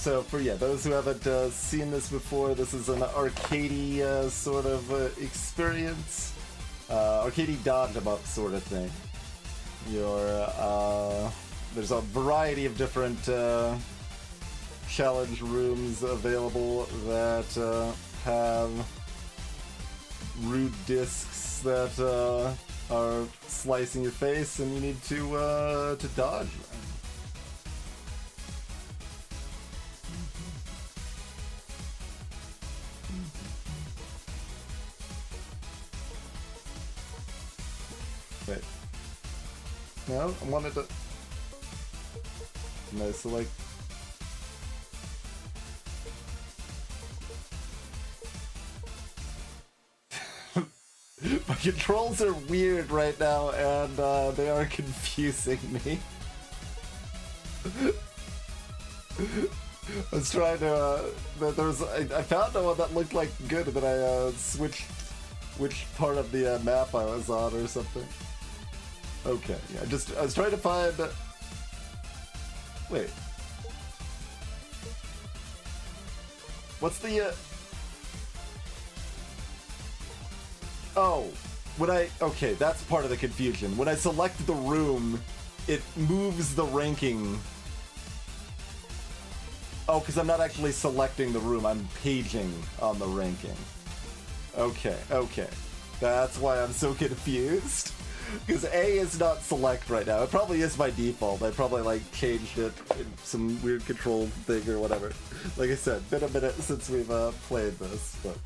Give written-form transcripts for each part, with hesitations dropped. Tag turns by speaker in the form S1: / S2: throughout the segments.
S1: So for those who haven't seen this before, this is an arcadey sort of experience, arcadey dodge 'em up sort of thing. There's a variety of different challenge rooms available that have rude discs that are slicing your face, and you need to dodge them. Wait. No, I wanted to. No, so like. My controls are weird right now, and they are confusing me. I was trying to. I found one that looked like good, and then I switched which part of the map I was on or something. Okay, yeah, I was trying to find. Wait. What's the Oh, okay, that's part of the confusion. When I select the room, it moves the ranking. Oh, because I'm not actually selecting the room, I'm paging on the ranking. Okay. That's why I'm so confused. Because A is not select right now. It probably is by default. I probably like changed it in some weird control thing or whatever. Like I said, been a minute since we've played this, but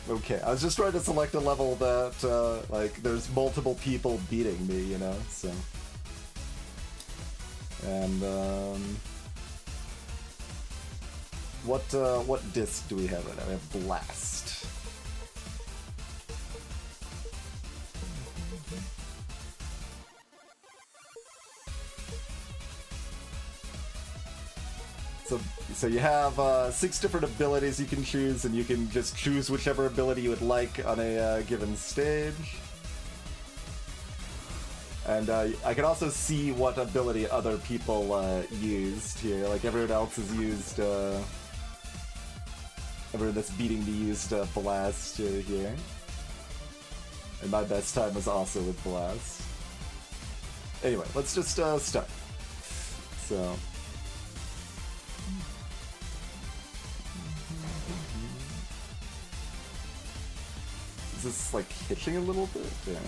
S1: okay. I was just trying to select a level that like there's multiple people beating me, you know. So, and what disc do we have right now? We have Blast. So you have 6 different abilities you can choose, and you can just choose whichever ability you would like on a given stage. And I can also see what ability other people used here. Like everyone else has used, everyone that's beating me used Blast here. And my best time was also with Blast. Anyway, let's just start. So. Is this like hitching a little bit? Yeah.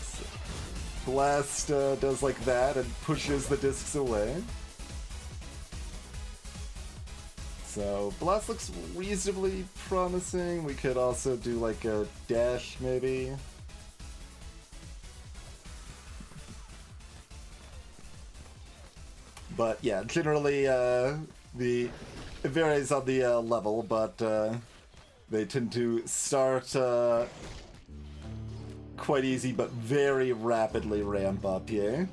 S1: So, Blast does like that and pushes the discs away. So Blast looks reasonably promising. We could also do like a dash maybe. But yeah, generally it varies on the level, but they tend to start quite easy, but very rapidly ramp up here.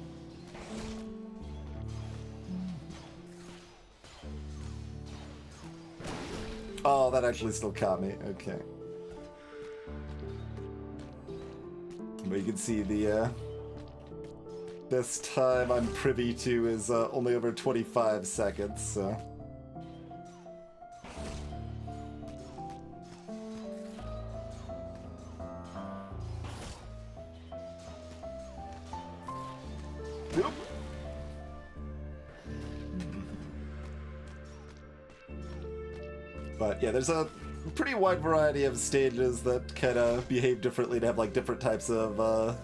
S1: Oh, that actually still caught me. Okay. But you can see the best time I'm privy to is only over 25 seconds, so. Nope. But yeah, there's a pretty wide variety of stages that kind of behave differently to have like different types of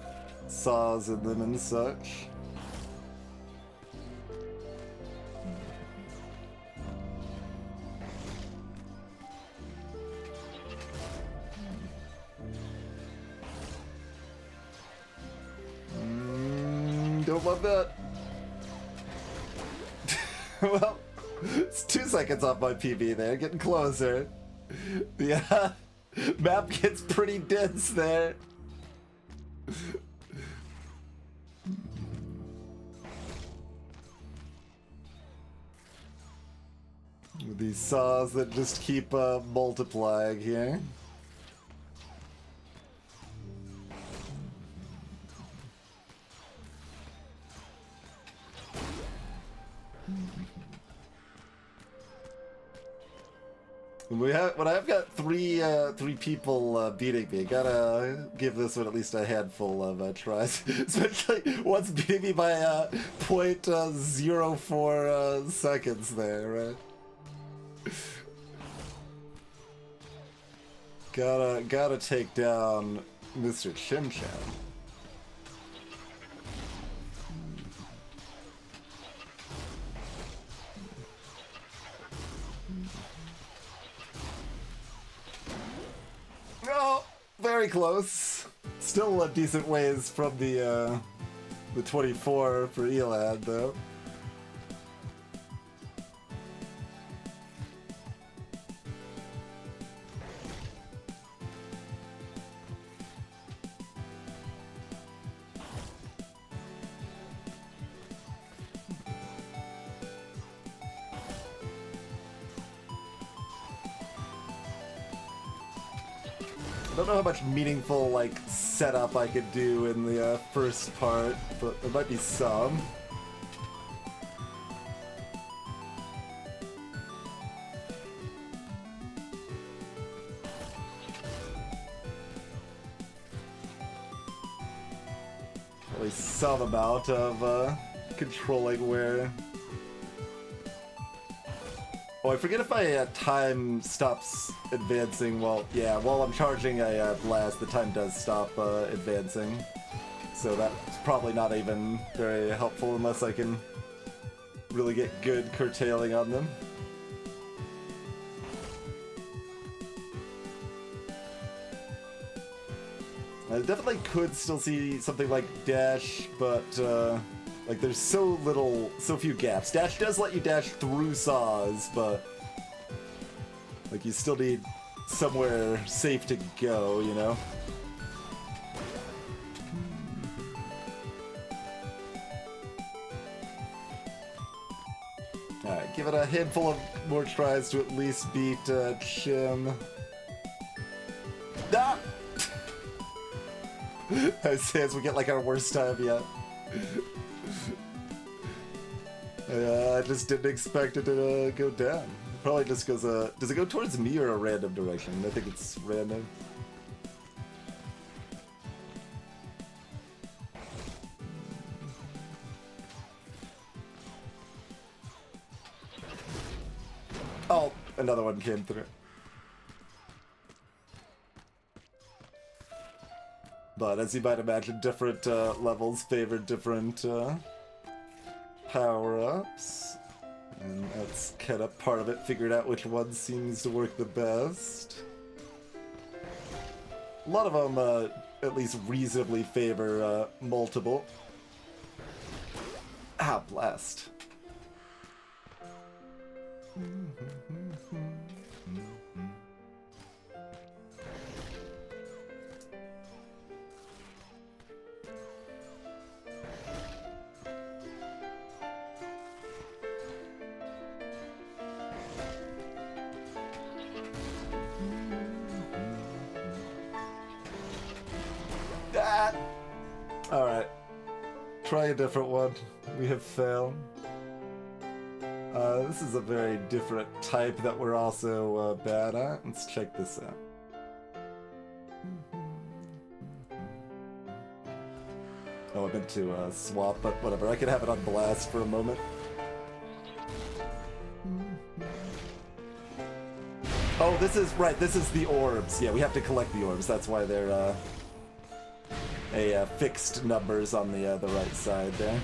S1: saws in them and such. Don't love that. Well, it's 2 seconds off my PB there, getting closer. Yeah, map gets pretty dense there. These saws that just keep multiplying here. When I've got three people beating me, gotta give this one at least a handful of tries. Especially one's beating me by .04 seconds there, right? Gotta take down Mr. Chimcham. Oh, very close. Still a decent ways from the 24 for Elad, though. I don't know how much meaningful, like, setup I could do in the first part, but there might be some. At least some amount of controlling where... Oh, I forget if my time stops advancing while I'm charging a blast, the time does stop advancing. So that's probably not even very helpful unless I can really get good curtailing on them. I definitely could still see something like dash, but like, there's so few gaps. Dash does let you dash through saws, but like, you still need somewhere safe to go, you know? Alright, give it a handful of more tries to at least beat Chim. Ah! As we get like our worst time yet. I just didn't expect it to go down. It probably just goes, does it go towards me or a random direction? I think it's random. Oh, another one came through. But as you might imagine, different levels favor different power-ups. And that's kind of part of it, figured out which one seems to work the best. A lot of them at least reasonably favor multiple. Ah, blast. Alright. Try a different one. We have failed. This is a very different type that we're also bad at. Let's check this out. Oh, I meant to swap, but whatever. I can have it on blast for a moment. Oh, this is right. This is the orbs. Yeah, we have to collect the orbs. That's why they're fixed numbers on the right side there.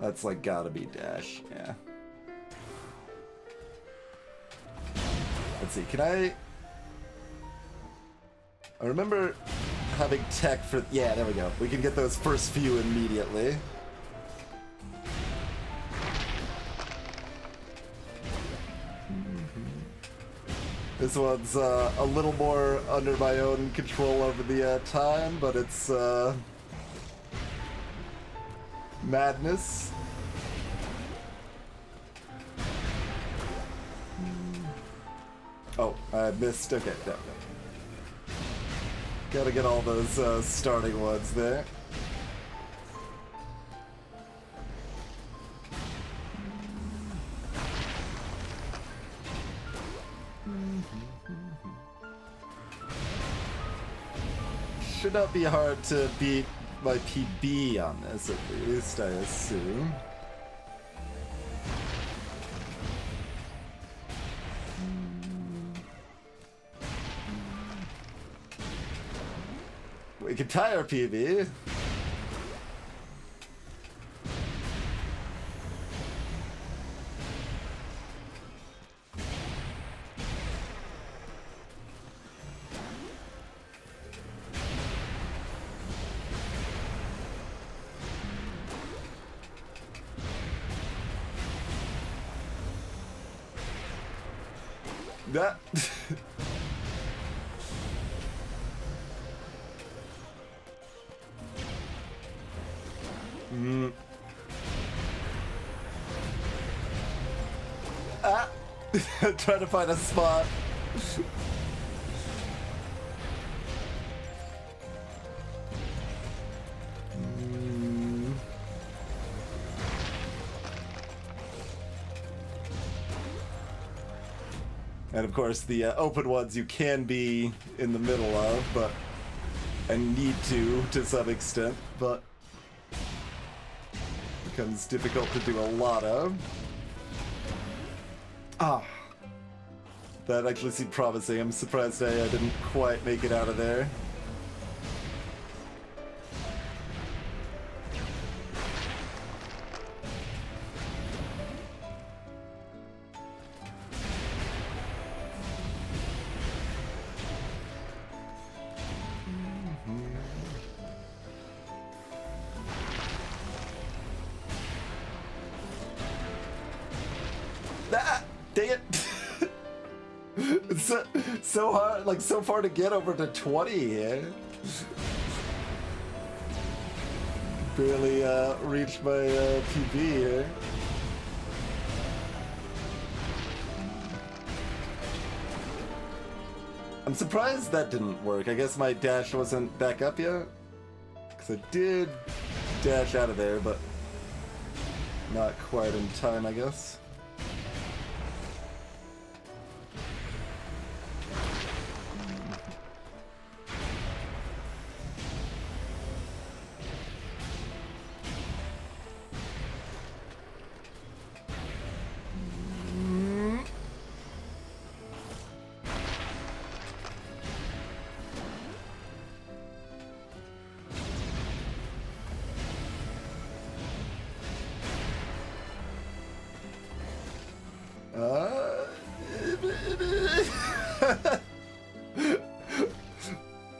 S1: That's like gotta be dash. Yeah. Let's see. Can I remember having tech for. Yeah, there we go. We can get those first few immediately. This one's a little more under my own control over the time, but it's madness. Oh, I missed. Okay, no. Gotta get all those starting ones there. should not be hard to beat my PB on this, at least, I assume. We can tie our PB. That. Ah! Trying to find a spot. And of course, the open ones you can be in the middle of, but and need to some extent, but becomes difficult to do a lot of. Ah, that actually seemed promising. I'm surprised I didn't quite make it out of there. Ah, dang it! It's so hard, like so far to get over to 20 here. Barely reached my PB here. I'm surprised that didn't work. I guess my dash wasn't back up yet. Because I did dash out of there, but not quite in time, I guess.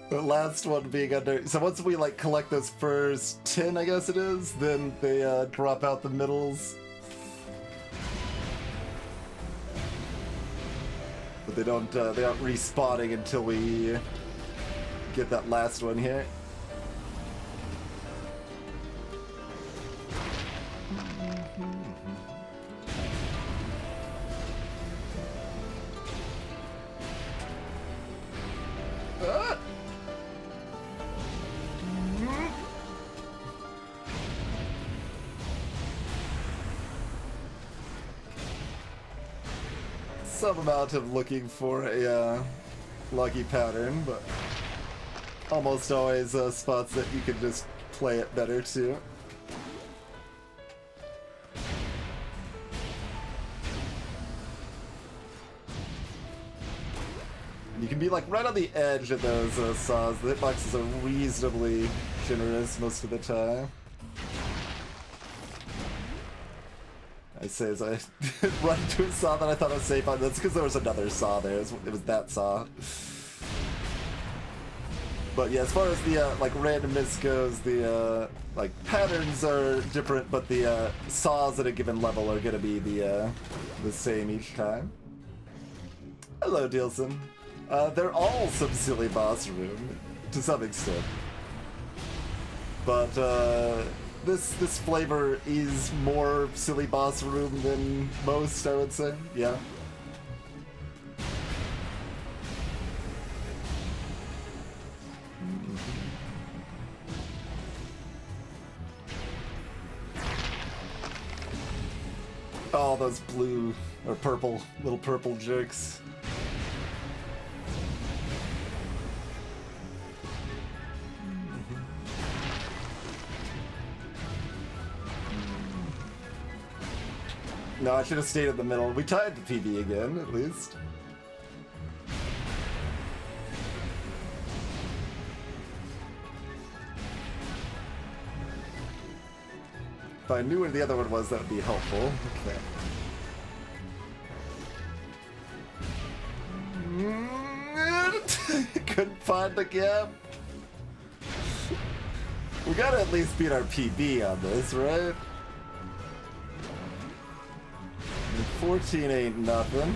S1: The last one being under. So once we like collect those first 10, I guess it is, then they drop out the middles. But they aren't respawning until we get that last one here. Some amount of looking for a lucky pattern, but almost always spots that you can just play it better too. And you can be like right on the edge of those saws. The hitboxes are reasonably generous most of the time. I say as I run into a saw that I thought I was safe on. That's because there was another saw there. It was that saw. But yeah, as far as the like randomness goes, the like patterns are different, but the saws at a given level are gonna be the same each time. Hello, Dielson. They're all some silly boss room to some extent, but this flavor is more silly boss room than most, I would say. Yeah. Oh, those blue or purple, little purple jerks. No, I should have stayed in the middle. We tied the PB again, at least. If I knew where the other one was, that would be helpful. Okay. Couldn't find the gap. We gotta at least beat our PB on this, right? 14 ain't nothing.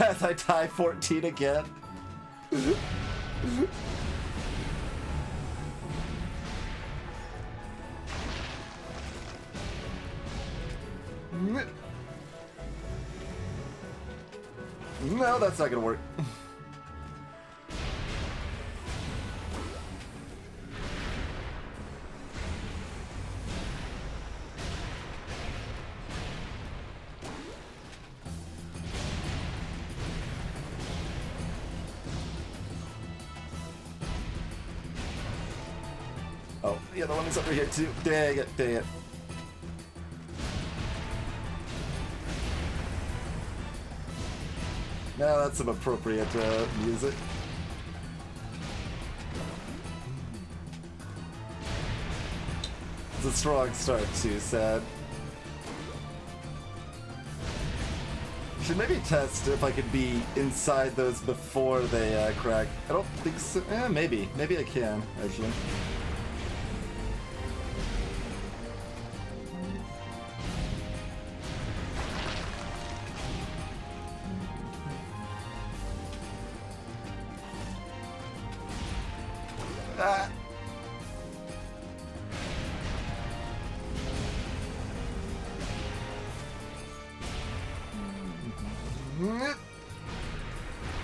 S1: As I tie 14 again. No, that's not gonna work. Oh, the other one is over here too. Dang it, dang it. Now that's some appropriate music. It's a strong start too, sad. Should maybe test if I could be inside those before they crack. I don't think so. Maybe. Maybe I can, actually.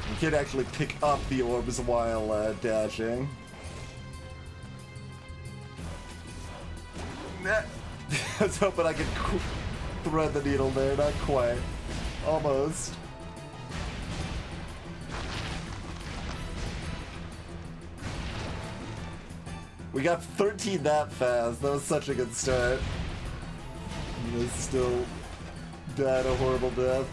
S1: You can't actually pick up the orbs while dashing. I was hoping I could thread the needle there, not quite. Almost. We got 13 that fast. That was such a good start. And they still died a horrible death.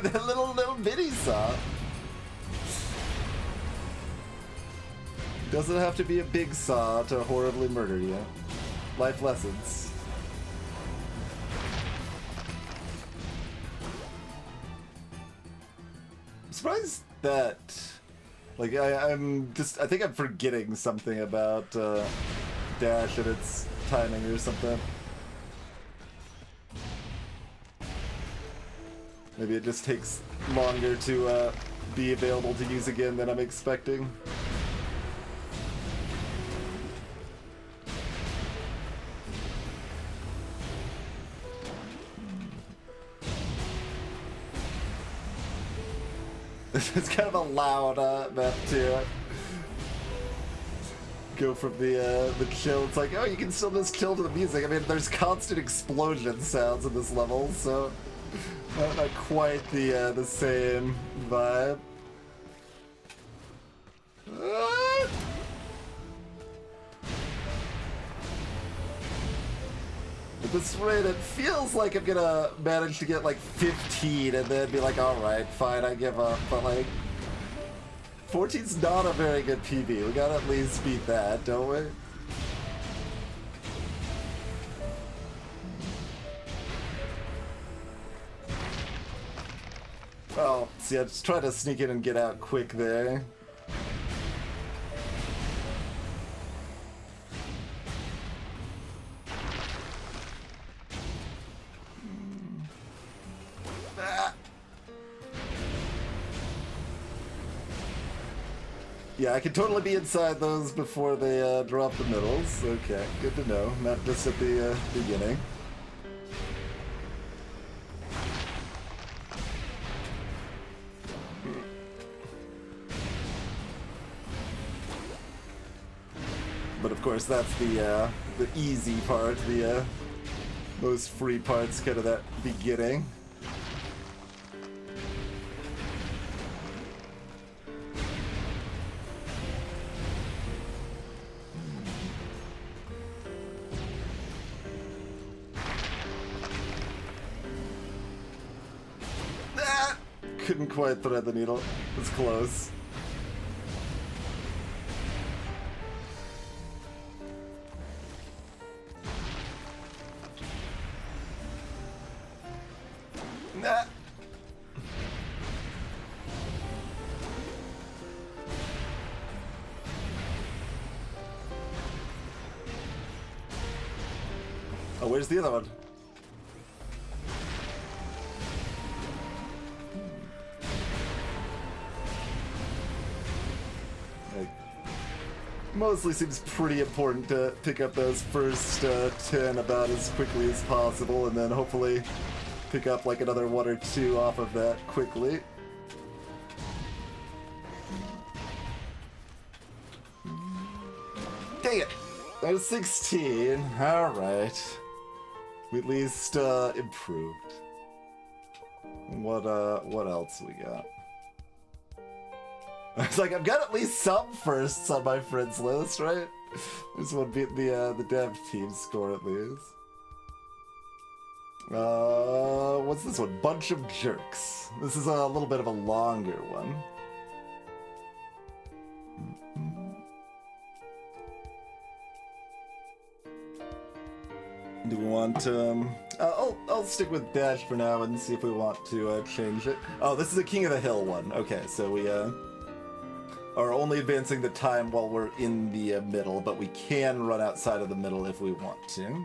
S1: That little bitty saw. Doesn't have to be a big saw to horribly murder you. Life lessons. I'm surprised that, like, I think I'm forgetting something about Dash and its timing or something. Maybe it just takes longer to be available to use again than I'm expecting. It's kind of a loud map too. Go from the chill. It's like, oh, you can still just chill to the music. I mean, there's constant explosion sounds in this level, so. Not quite the same vibe. At this rate, it feels like I'm gonna manage to get like 15 and then be like, alright, fine, I give up. But like, 14's not a very good PB. We gotta at least beat that, don't we? Oh, see, I just try to sneak in and get out quick there. Yeah, I can totally be inside those before they drop the middles. Okay, good to know. Not just at the beginning. But of course, that's the easy part, the most free parts, kind of that beginning. Couldn't quite thread the needle. It was close. Nah. Oh, where's the other one? Mostly seems pretty important to pick up those first 10 about as quickly as possible, and then hopefully pick up like another 1 or 2 off of that quickly. Dang it! That was 16. Alright. We at least improved. What else we got? I was like, I've got at least some firsts on my friends list, right? This one beat the dev team score at least. What's this one? Bunch of Jerks. This is a little bit of a longer one. Do we want I'll stick with Dash for now and see if we want to change it. Oh, this is a King of the Hill one. Okay, so we are only advancing the time while we're in the middle, but we can run outside of the middle if we want to.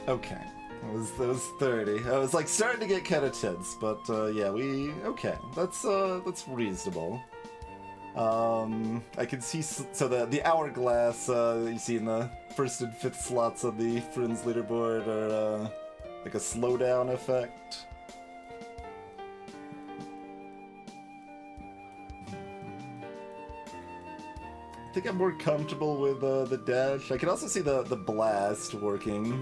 S1: Okay, that was 30. I was like starting to get kind of tense, but yeah, okay. That's reasonable. I can see so the hourglass that you see in the first and fifth slots of the friends leaderboard are like a slowdown effect. I think I'm more comfortable with the dash. I can also see the blast working.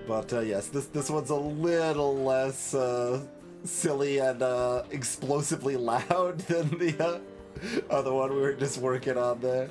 S1: But yes, this one's a little less silly and explosively loud than the other one we were just working on there.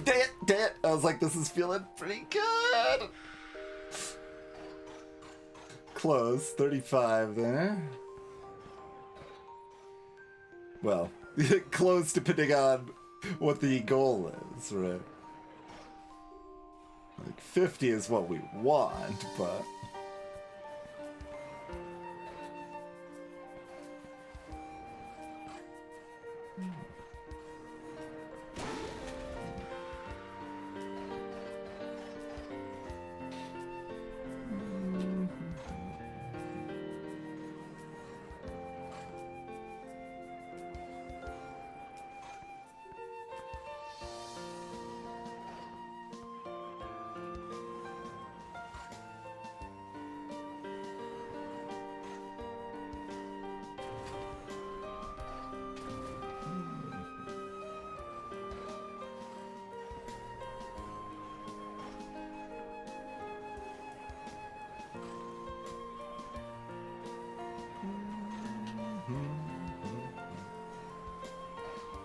S1: Dang it! I was like, this is feeling pretty good! Close, 35 there. Well, close depending on what the goal is, right? Like, 50 is what we want, but...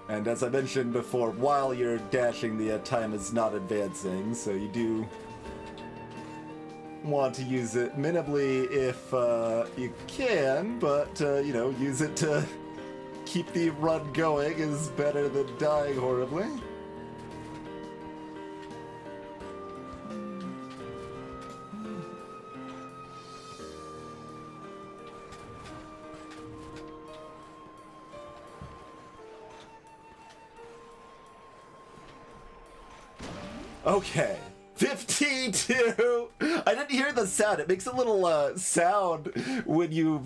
S1: And as I mentioned before, while you're dashing, the time is not advancing, so you do want to use it minimally if you can, but, you know, use it to keep the run going is better than dying horribly. Okay, 52! I didn't hear the sound. It makes a little sound when you've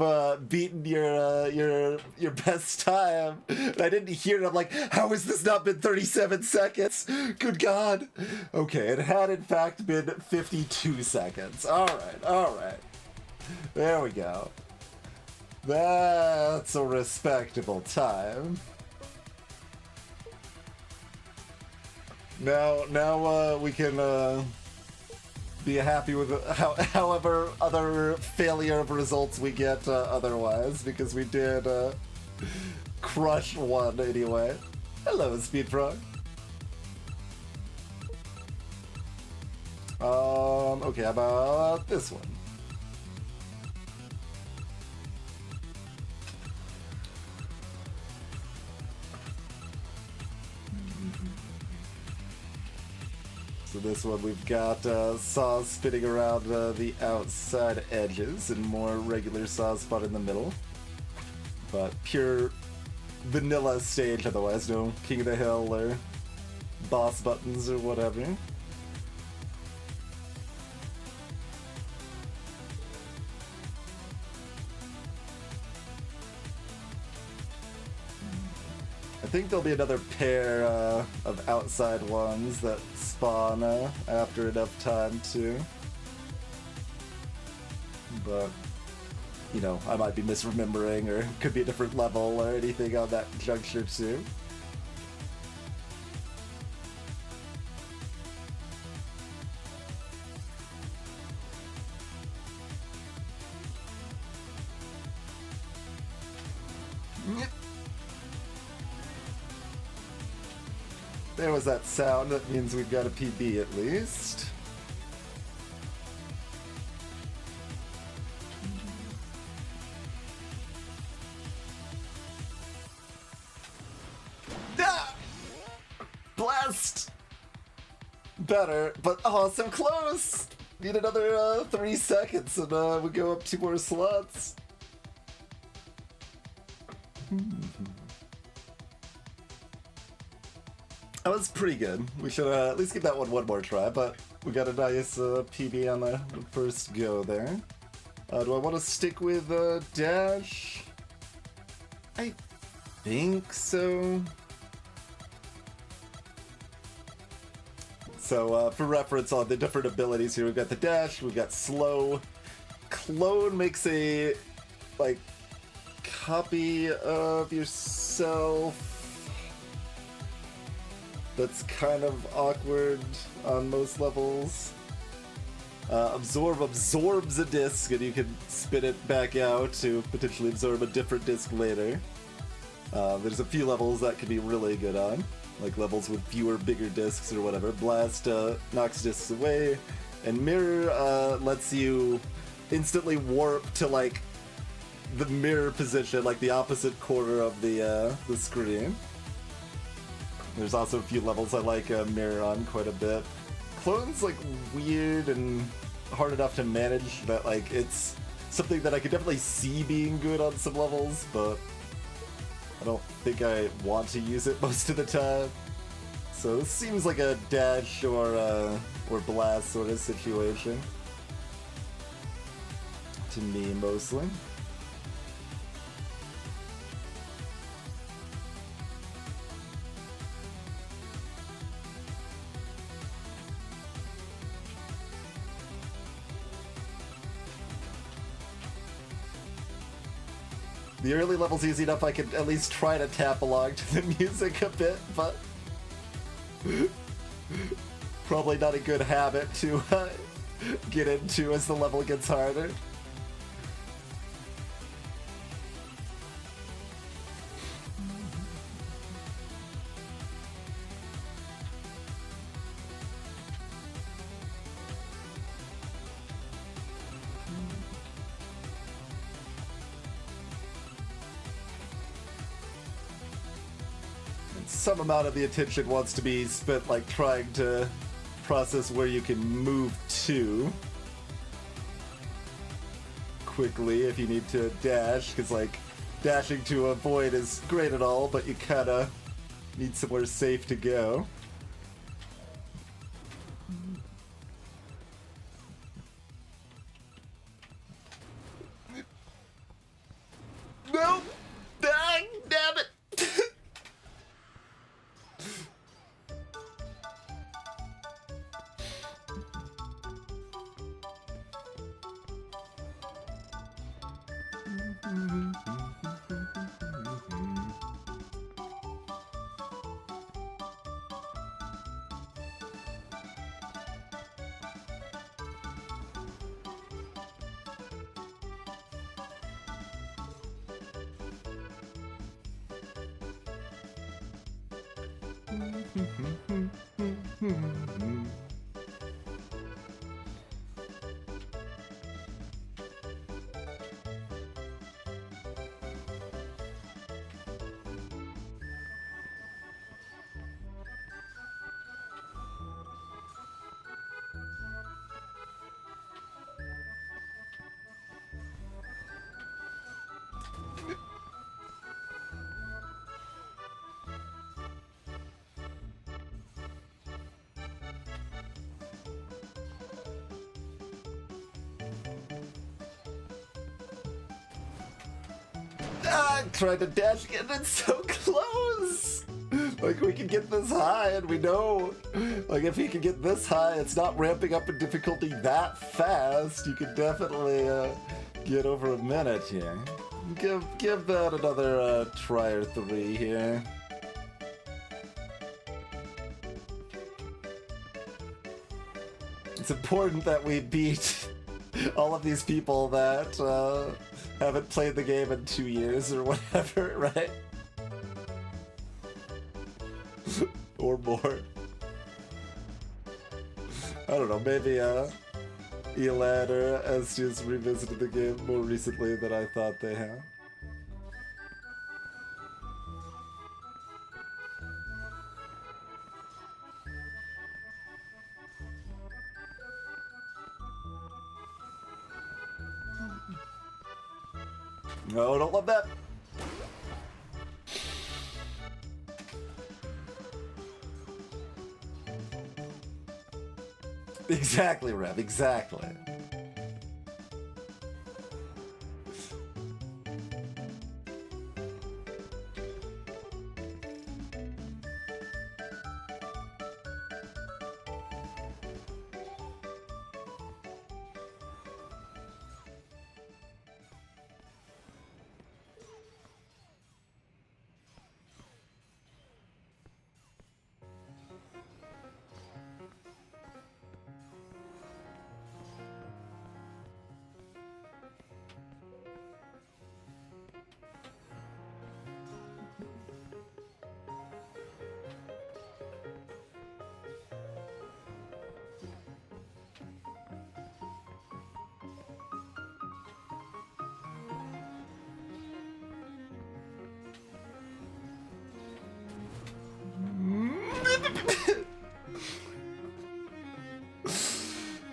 S1: beaten your best time. And I didn't hear it. I'm like, how has this not been 37 seconds? Good God. Okay, it had in fact been 52 seconds. Alright. There we go. That's a respectable time. Now we can be happy with however other failure of results we get otherwise, because we did crush one anyway. Hello, Speedfrog. Okay, how about this one? So this one we've got saws spinning around the outside edges and more regular saw spot in the middle. But pure vanilla stage otherwise, no King of the Hill or boss buttons or whatever. I think there'll be another pair of outside ones that spawn after enough time too. But, you know, I might be misremembering, or could be a different level or anything on that juncture too. There was that sound. That means we've got a PB at least. Ah! Blast! Better, but oh, so close! Need another 3 seconds and we go up 2 more slots. That was pretty good. We should at least give that one more try, but we got a nice PB on the first go there. Do I want to stick with dash? I think so. So for reference on the different abilities here, we've got the dash, we've got slow. Clone makes a, like, copy of yourself. That's kind of awkward on most levels. Absorb absorbs a disc, and you can spit it back out to potentially absorb a different disc later. There's a few levels that can be really good on, like levels with fewer bigger discs or whatever. Blast knocks discs away, and Mirror lets you instantly warp to like the mirror position, like the opposite corner of the screen. There's also a few levels I like Mirror on quite a bit. Clone's like weird and hard enough to manage that like it's something that I could definitely see being good on some levels, but I don't think I want to use it most of the time. So this seems like a dash or blast sort of situation to me mostly. The early level's easy enough, I could at least try to tap along to the music a bit, but probably not a good habit to get into as the level gets harder. some amount of the attention wants to be spent like trying to process where you can move to quickly if you need to dash, because like dashing to a void is great and all, but you kind of need somewhere safe to go. Nope! Dang, damn it! Tried to dash again, it's so close! Like, we can get this high, and we know, like, if he can get this high, it's not ramping up in difficulty that fast. You could definitely get over a minute here. Give that another try or three here. It's important that we beat all of these people that haven't played the game in 2 years or whatever, right? Or more. I don't know, maybe Elad or Estius revisited the game more recently than I thought they have. No, don't love that. Exactly, Rev, exactly.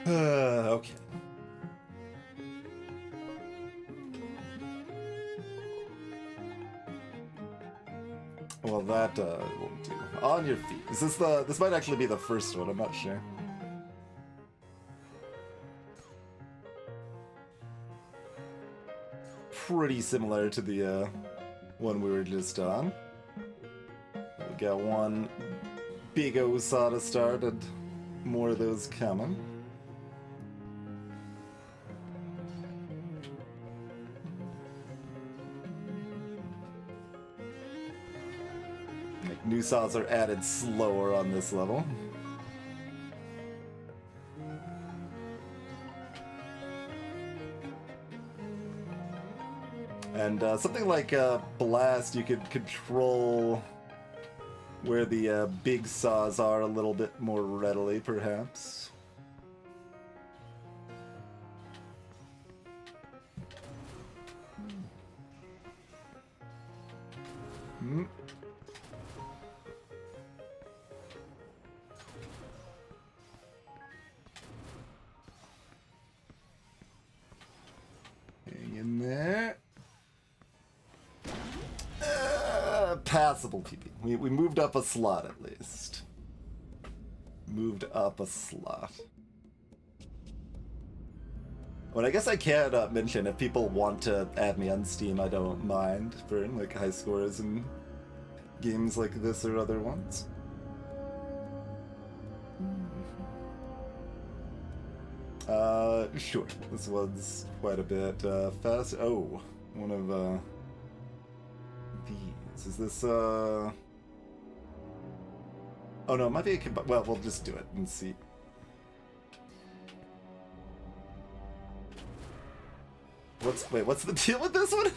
S1: Okay. Well, that won't do. On your feet. Is this the? This might actually be the first one. I'm not sure. Pretty similar to the one we were just on. We got one big OSA to start, and more of those coming. Like, new saws are added slower on this level. And something like Blast, you could control where the big saws are a little bit more readily, perhaps. in there. Passable PP. We moved up a slot at least. Moved up a slot. Well, I guess I can mention if people want to add me on Steam, I don't mind for like high scores and games like this or other ones. Sure. This one's quite a bit fast. Oh, one of these. Is this Oh no, it might be a well, we'll just do it and see. What's the deal with this one?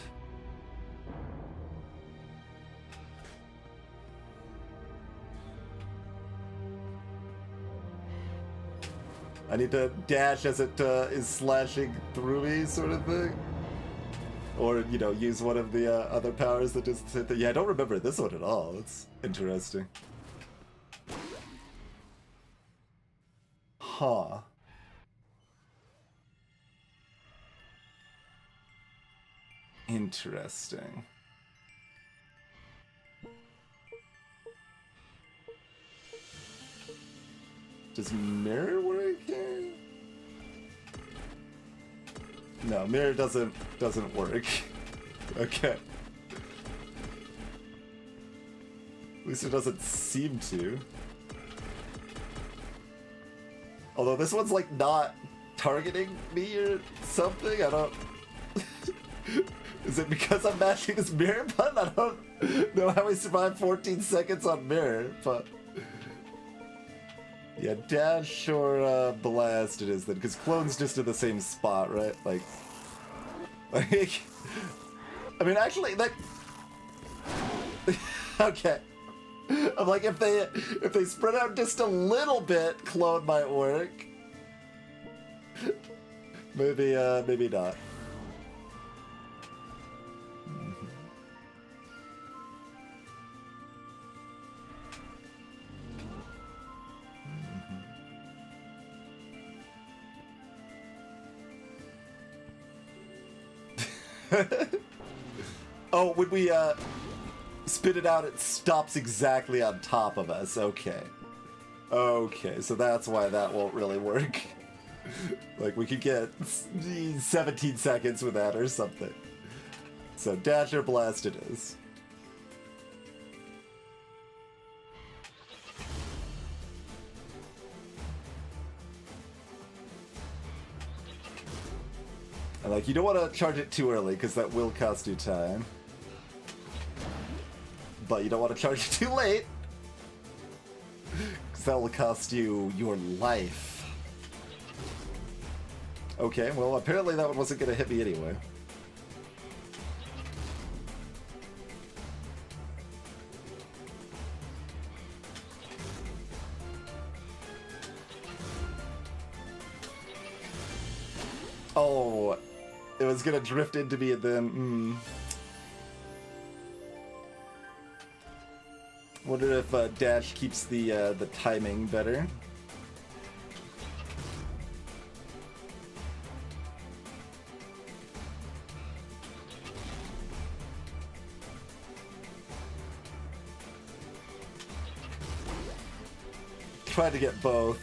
S1: I need to dash as it is slashing through me, sort of thing. Or, you know, use one of the other powers that just hit the... Yeah, I don't remember this one at all. It's interesting. Huh. Interesting. Does mirror work here? No, mirror doesn't work. Okay. At least it doesn't seem to. Although this one's like not targeting me or something. I don't. Is it because I'm mashing this mirror button? I don't know how we survived 14 seconds on mirror, but. Yeah, dash or blast it is then, because clone's just in the same spot, right? Like, I mean, actually, that. Okay. I'm like, if they spread out just a little bit, clone might work. Maybe not. Oh, when we spit it out, it stops exactly on top of us. Okay. Okay, so that's why that won't really work. Like, we could get 17 seconds with that or something. So, dash or blast it is. And like, you don't want to charge it too early, because that will cost you time. But you don't want to charge it too late, because that will cost you your life. Okay, well, apparently that one wasn't going to hit me anyway. Oh, it was going to drift into me and then... Wonder if dash keeps the timing better. Tried to get both.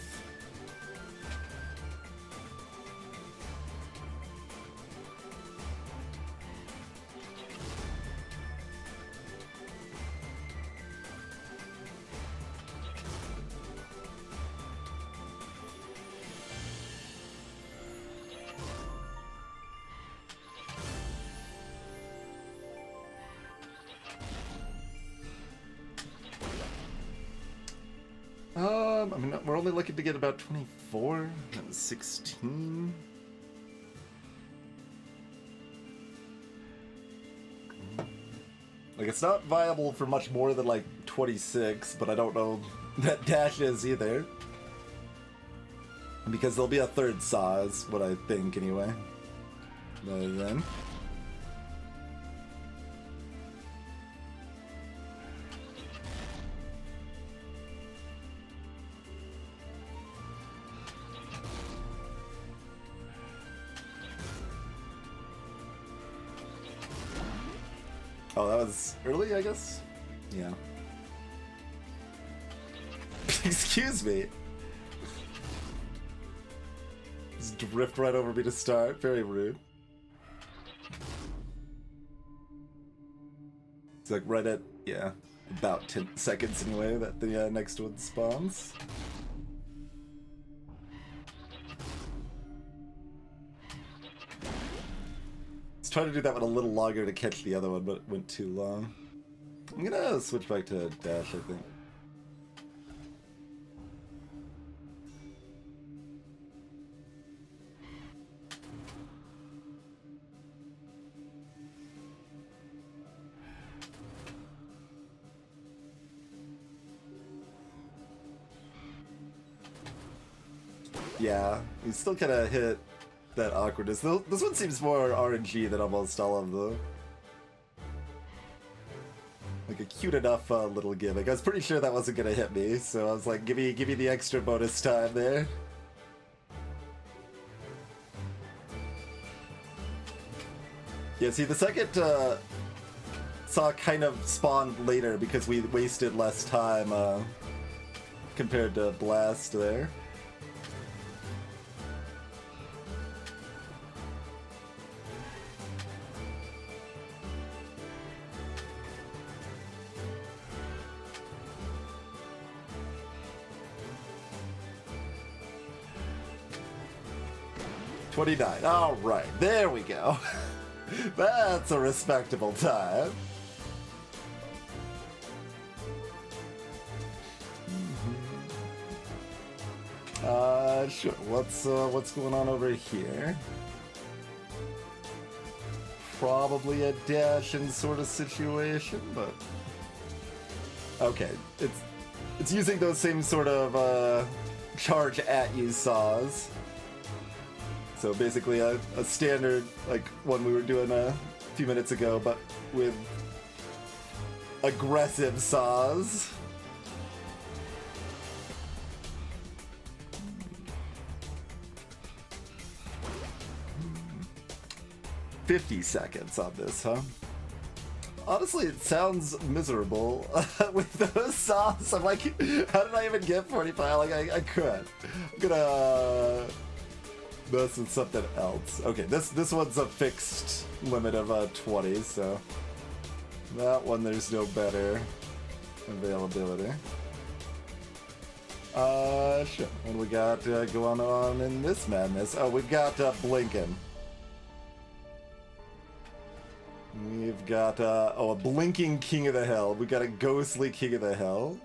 S1: I mean, we're only looking to get about 24. That was 16. Like, it's not viable for much more than, like, 26, but I don't know that dash is either. Because there'll be a third saw, is what I think, anyway. By then. Oh, that was early, I guess? Yeah. Excuse me. Just drift right over me to start. Very rude. It's like right at, yeah, about 10 seconds anyway that the next one spawns. Let's try to do that one a little longer to catch the other one, but it went too long. I'm gonna switch back to dash, I think. Yeah, you still kind of hit that awkwardness. This one seems more RNG than almost all of them. Like a cute enough little gimmick. I was pretty sure that wasn't gonna hit me, so I was like, give me the extra bonus time there. Yeah, see, the second saw kind of spawned later because we wasted less time compared to Blast there. $29. All right, there we go. That's a respectable time. Sure. What's going on over here? Probably a dash-in sort of situation, but okay. It's using those same sort of charge at you saws. So basically a standard, like one we were doing a few minutes ago, but with aggressive saws. $50 seconds on this, huh? Honestly, it sounds miserable with those saws. I'm like, how did I even get 45? Like, I could. I'm gonna mess with something else. Okay, this one's a fixed limit of 20, so that one there's no better availability. Sure. What do we got going on in this madness? Oh, we've got Blinkin'. We've got, a blinking King of the Hell. We've got a ghostly King of the Hell.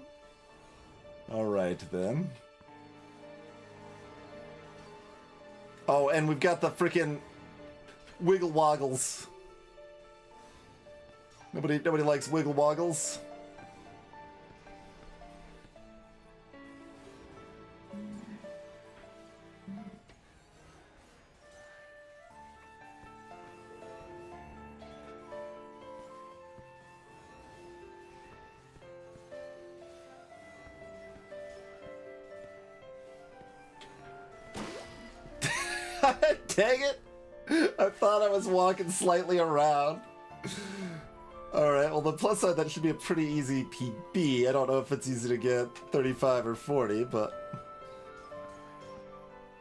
S1: Alright, then. Oh, and we've got the freaking Wiggle Woggles. Nobody likes Wiggle Woggles. Dang it! I thought I was walking slightly around. Alright, well the plus side, that should be a pretty easy PB. I don't know if it's easy to get 35 or 40, but...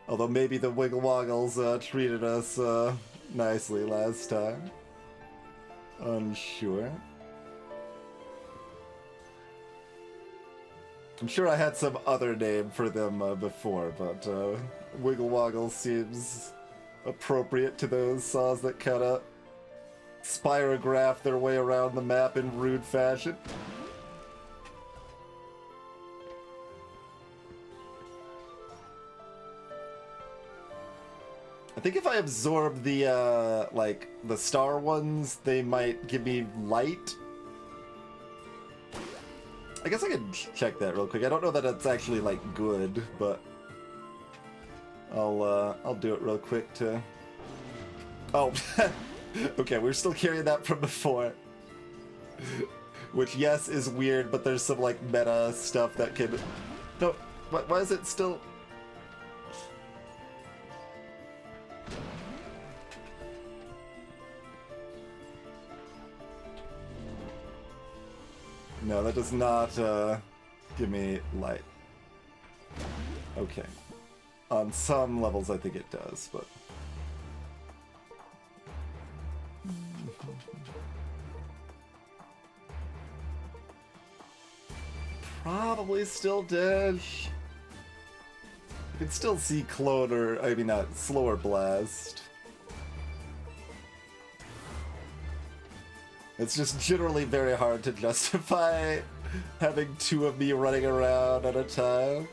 S1: Although maybe the Wiggle Woggles treated us nicely last time. Unsure. I'm sure I had some other name for them before, but Wiggle Woggle seems appropriate to those saws that kind of spirograph their way around the map in rude fashion. I think if I absorb the, like, the star ones, they might give me light. I guess I could check that real quick. I don't know that it's actually, like, good, but I'll do it real quick to... Oh, okay, we're still carrying that from before. Which, yes, is weird, but there's some, like, meta stuff that can... No, why is it still... No, that does not give me light. Okay. On some levels I think it does, but... Probably still dead. You can still see Clone or, I mean, not Slower Blast. It's just generally very hard to justify having two of me running around at a time.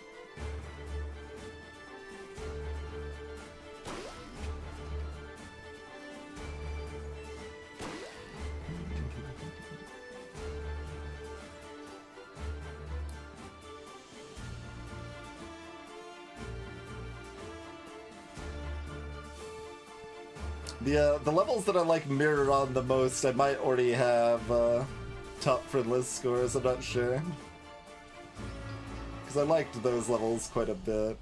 S1: The levels that I like Mirror on the most, I might already have top friendless scores, I'm not sure. Because I liked those levels quite a bit.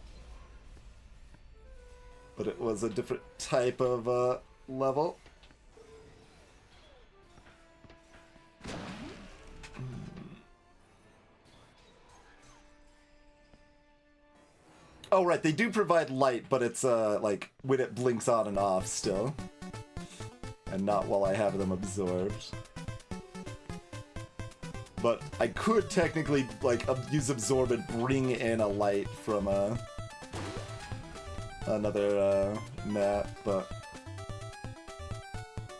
S1: But it was a different type of level. Oh right, they do provide light, but it's like when it blinks on and off still. And not while I have them absorbed. But I could technically like use absorb and bring in a light from another map, but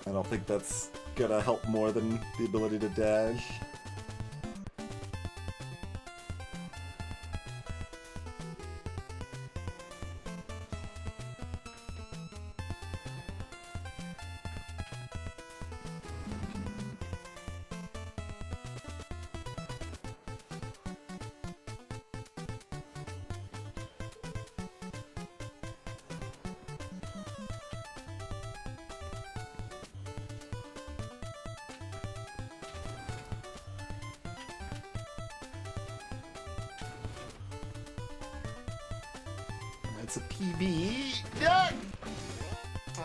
S1: I don't think that's gonna help more than the ability to dash. It's a PB. Yeah!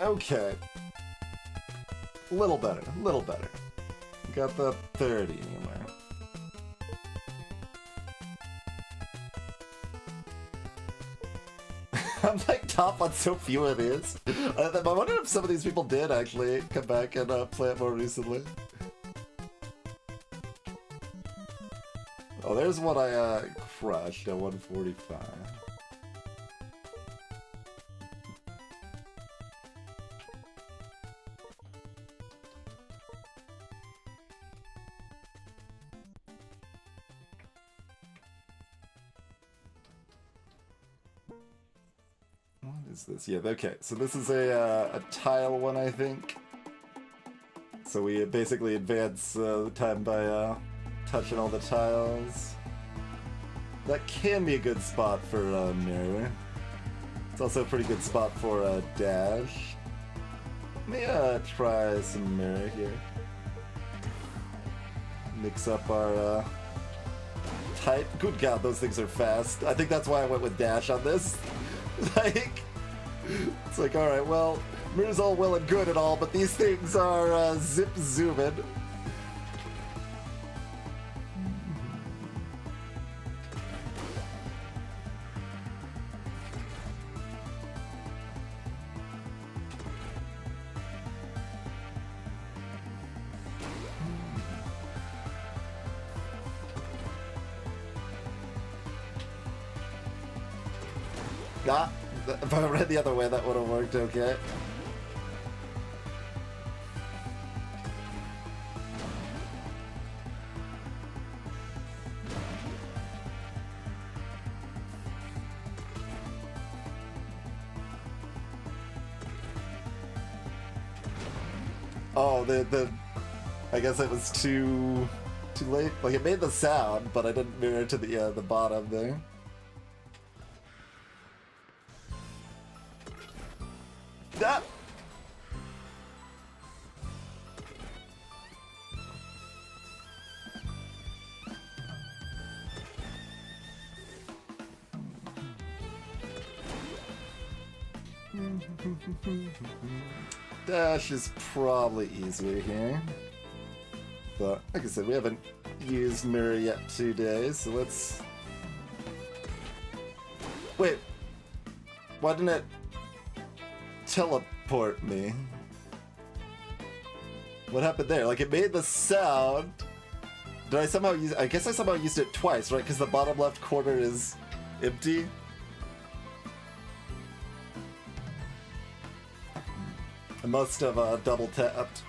S1: Okay. Little better, little better. Got the 30 anyway. I'm like top on so few of these. I wonder if some of these people did actually come back and play it more recently. Oh, there's one I crushed at 145. Is this? Yeah, okay. So this is a tile one, I think. So we basically advance the time by touching all the tiles. That can be a good spot for mirror. It's also a pretty good spot for dash. Let me try some mirror here. Mix up our type. Good God, those things are fast. I think that's why I went with dash on this. Like, it's like, alright, well, mirror's all well and good and all, but these things are zip zooming. Ah, if I read the other way, that would have worked okay. Oh, I guess it was too late. Like, it made the sound, but I didn't mirror to the bottom there. Ah! Dash is probably easier here. But, like I said, we haven't used mirror yet today, so let's... Wait. Why didn't it teleport me? What happened there? Like, it made the sound. Did I somehow use... I guess I somehow used it twice, right? Because the bottom left corner is empty. I must have double tapped.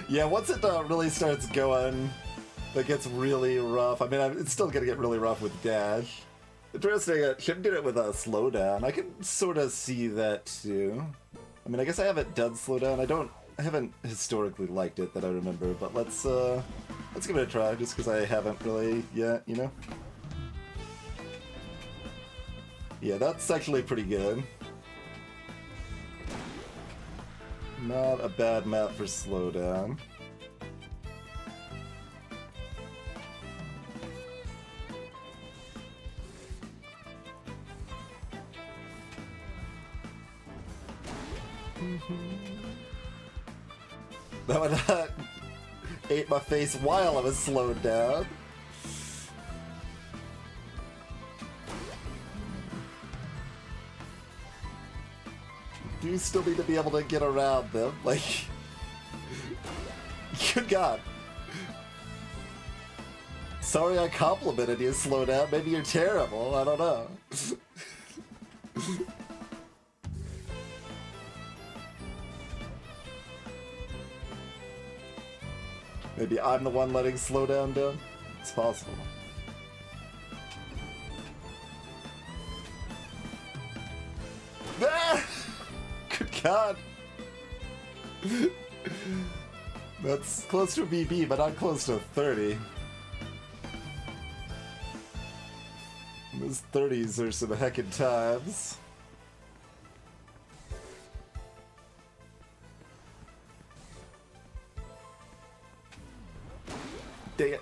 S1: Yeah, once it really starts going, it gets really rough. I mean, it's still gonna get really rough with dash. Interesting, Shim did it with a slowdown. I can sort of see that too. I mean, I guess I haven't done slowdown. I haven't historically liked it that I remember, but let's give it a try, just because I haven't really yet, you know? Yeah, that's actually pretty good. Not a bad map for slowdown. That one ate my face while I was slowed down. You still need to be able to get around them, like... Good God. Sorry I complimented you, slow down. Maybe you're terrible, I don't know. Maybe I'm the one letting slowdown down? It's possible. Ah! Good God. That's close to a BB, but not close to a 30. Those 30s are some heckin' times. Dang it.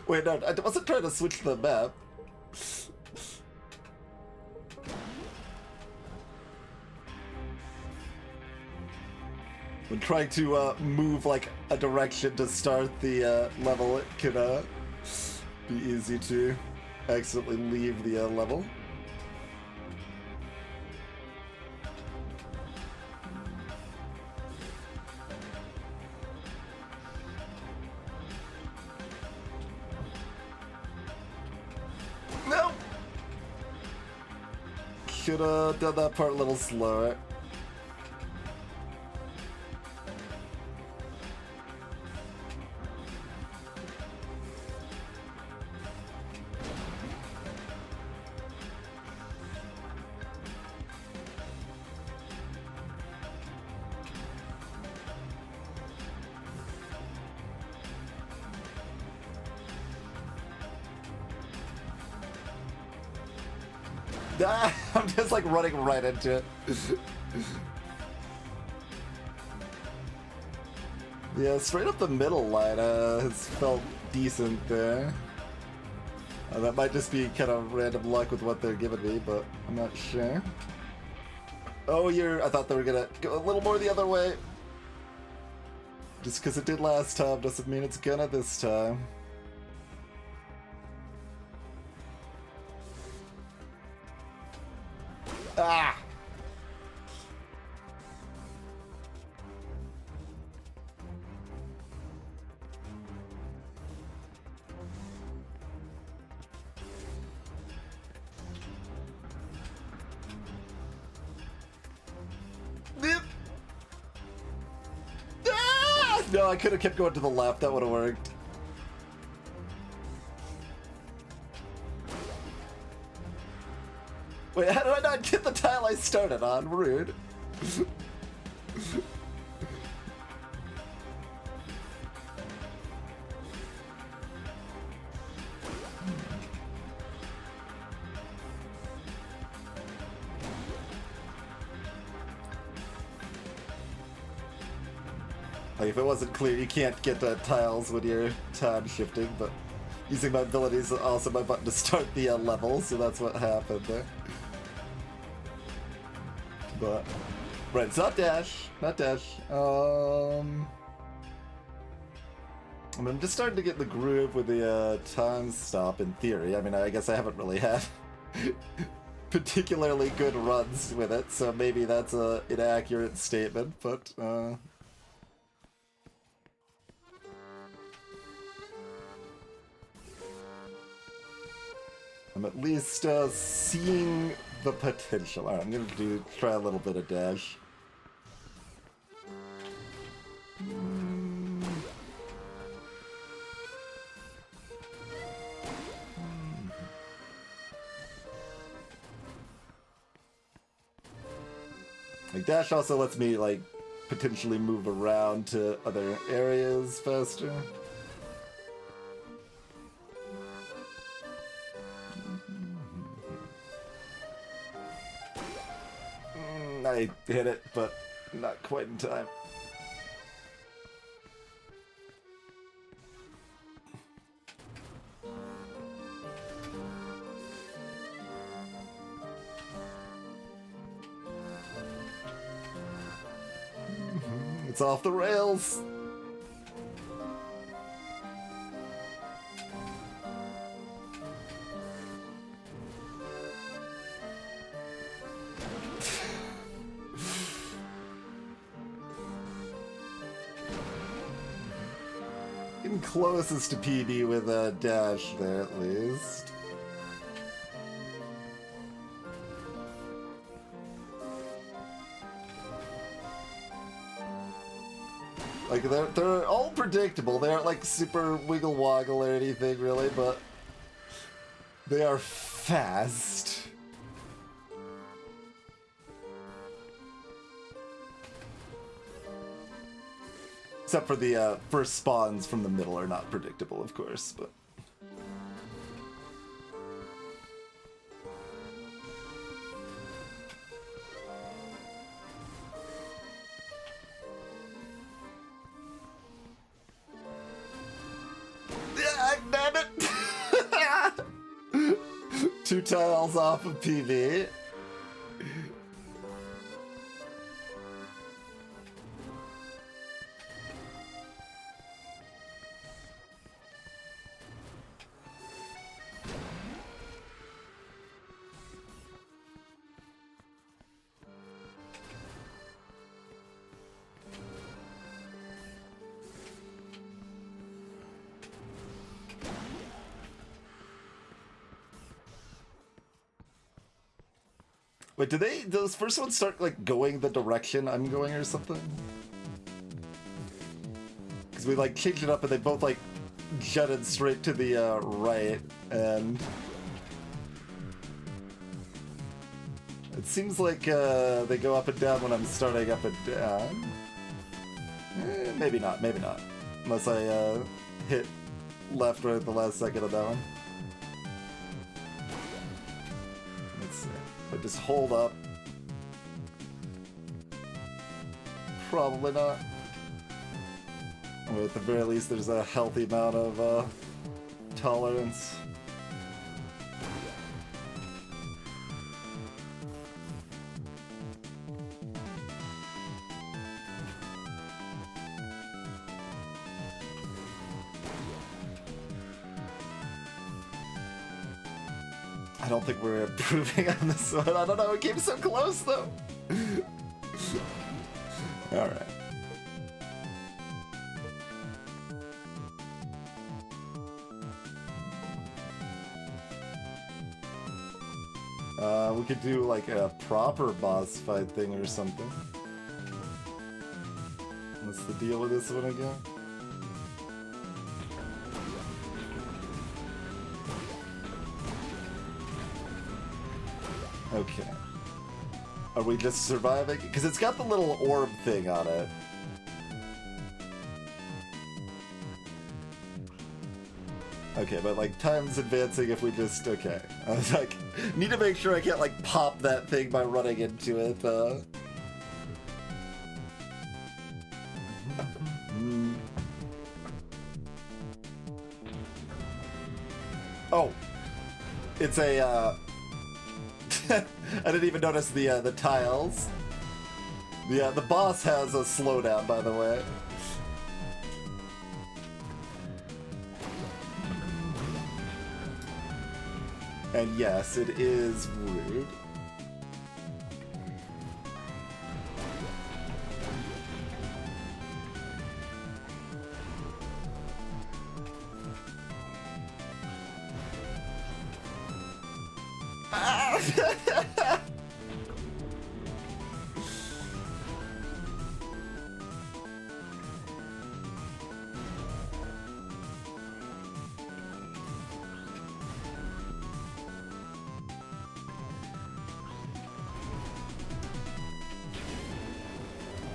S1: Wait, no, I wasn't trying to switch the map. When trying to move like a direction to start the level, it could be easy to accidentally leave the level. No! Should have done that part a little slower. I'm just like running right into it. Yeah, straight up the middle line has felt decent there. That might just be kind of random luck with what they're giving me, but I'm not sure. Oh, I thought they were gonna go a little more the other way. Just because it did last time doesn't mean it's gonna this time. Ah! No, I could have kept going to the left. That would have worked. Wait, how did I not get the tile I started on? Rude. Like, if it wasn't clear, you can't get tiles when you're time shifting, but using my abilities is also my button to start the level, so that's what happened there. But, right, it's not dash, not dash. I mean, I'm just starting to get the groove with the time stop in theory. I mean, I guess I haven't really had particularly good runs with it, so maybe that's an inaccurate statement, but I'm at least seeing the potential. Alright, I'm gonna try a little bit of dash. Like, dash also lets me, like, potentially move around to other areas faster. I hit it, but not quite in time. It's off the rails! Getting closest to PB with a dash there, at least. Like, they're all predictable. They aren't, like, super wiggle-woggle or anything, really, but they are fast. Except for the first spawns from the middle are not predictable, of course, but... Damn it! 2 tiles off of PB. Wait, do those first ones start, like, going the direction I'm going or something? Because we, like, changed it up and they both, like, jutted straight to the, right, and... It seems like, they go up and down when I'm starting up and down. Maybe not, maybe not. Unless I, hit left right at the last second of that one. But just hold up. Probably not. But at the very least, there's a healthy amount of tolerance. I don't think we're improving on this one. I don't know, it came so close though. Alright. We could do like a proper boss fight thing or something. What's the deal with this one again? Okay. Are we just surviving? Because it's got the little orb thing on it. Okay, but like time's advancing if we just... Okay. I was like, need to make sure I can't like pop that thing by running into it. Oh. It's a, I didn't even notice the tiles. The boss has a slowdown, by the way. And yes, it is rude.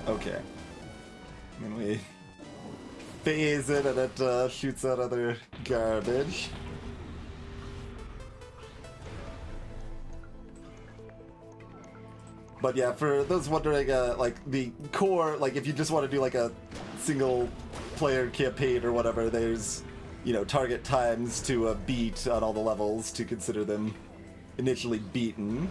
S1: Okay. Then we phase it and it shoots out other garbage. But yeah, for those wondering, like the core, like if you just want to do like a single player campaign or whatever, there's, you know, target times to beat on all the levels to consider them initially beaten.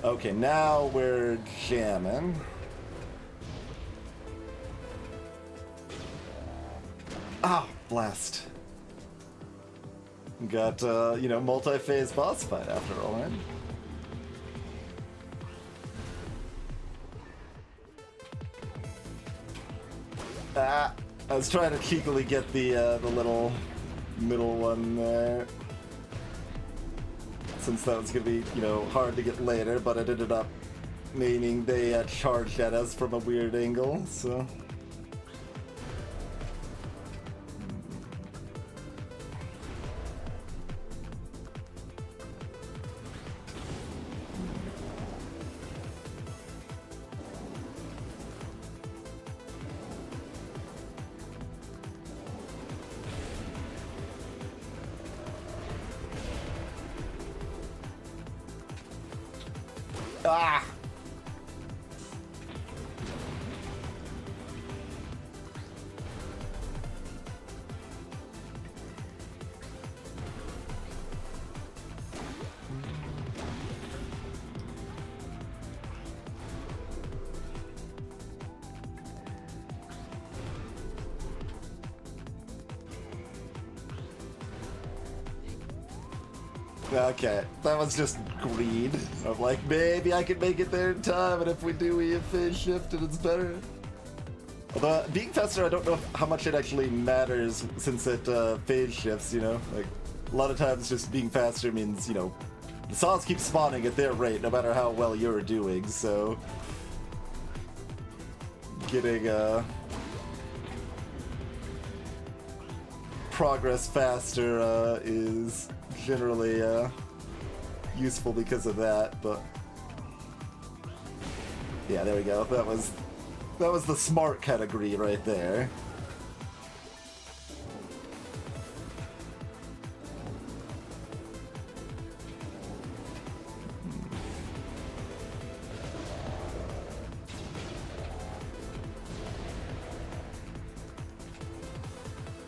S1: Okay, now we're jamming. Ah, blast. Got, you know, multi-phase boss fight after all, right? Ah, I was trying to cheekily get the little middle one there. Since that was going to be, you know, hard to get later, but it ended up meaning they charged at us from a weird angle, so... Ah! Okay, that was just greed. Of like, maybe I can make it there in time, and if we do, we have phase shift and it's better. Although, being faster, I don't know how much it actually matters since it phase shifts, you know? Like, a lot of times just being faster means, you know, the saws keep spawning at their rate no matter how well you're doing, so... Getting, progress faster, is generally, useful because of that, but... Yeah, there we go. That was the smart category right there.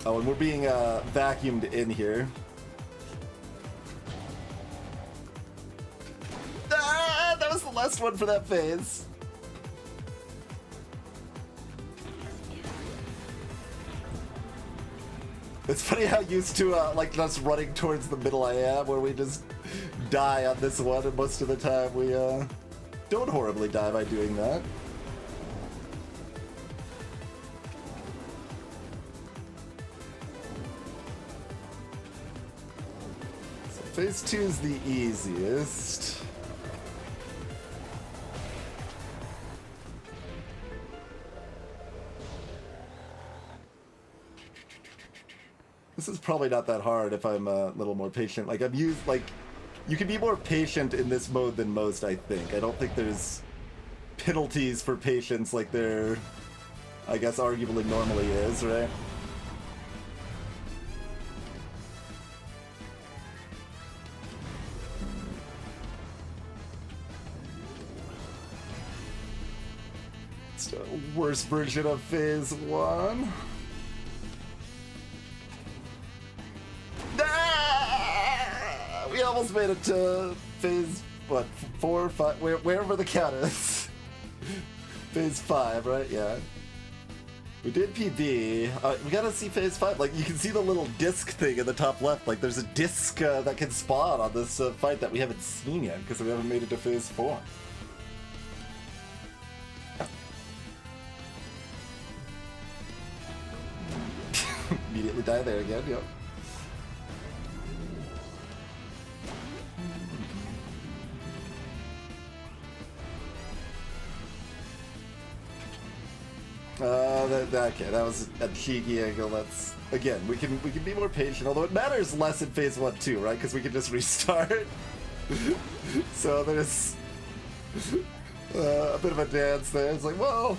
S1: Oh, and we're being vacuumed in here. Ah, that was the last one for that phase. It's funny how used to like just running towards the middle I am, where we just die on this one, and most of the time we Don't horribly die by doing that. So phase 2 is the easiest. This is probably not that hard if I'm a little more patient. Like, I've used, like, you can be more patient in this mode than most, I think. I don't think there's penalties for patience like there, I guess, arguably normally is, right? It's a worse version of phase 1. We almost made it to phase, what, 4, 5, wherever the count is. Phase 5, right? Yeah. We did PB. We gotta see phase 5. Like, you can see the little disc thing in the top left. Like, there's a disc that can spawn on this fight that we haven't seen yet, because we haven't made it to phase 4. Immediately die there again, yep. Okay, that was a cheeky angle. That's, again, we can be more patient, although it matters less in phase 1 too, right? Because we can just restart. So there's a bit of a dance there. It's like, well,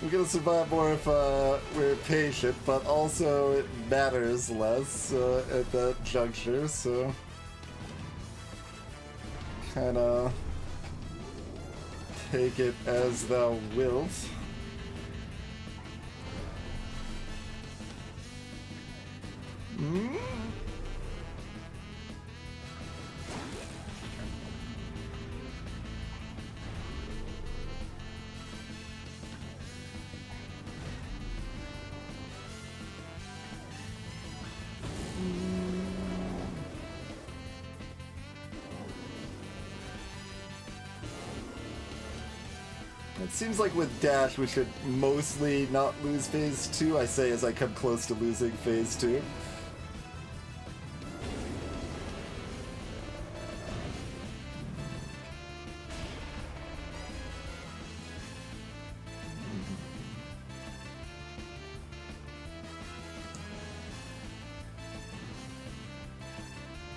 S1: we're gonna survive more if we're patient, but also it matters less at that juncture, so kind of take it as thou wilt. It seems like with Dash we should mostly not lose phase 2, I say as I come close to losing phase 2.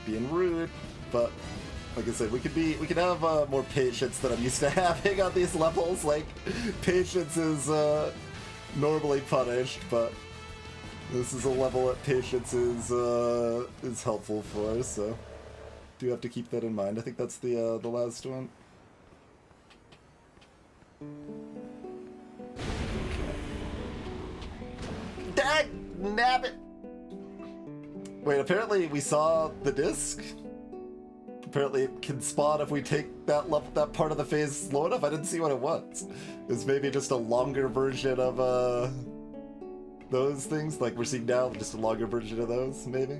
S1: Being rude, but like I said, we could have more patience than I'm used to having on these levels. Like, patience is normally punished, but this is a level that patience is helpful for, so do have to keep that in mind. I think that's the last one. Dag nabbit! Wait, apparently we saw the disc? Apparently it can spawn if we take that part of the phase slow enough. I didn't see what it was. It's maybe just a longer version of those things, like we're seeing now, just a longer version of those, maybe?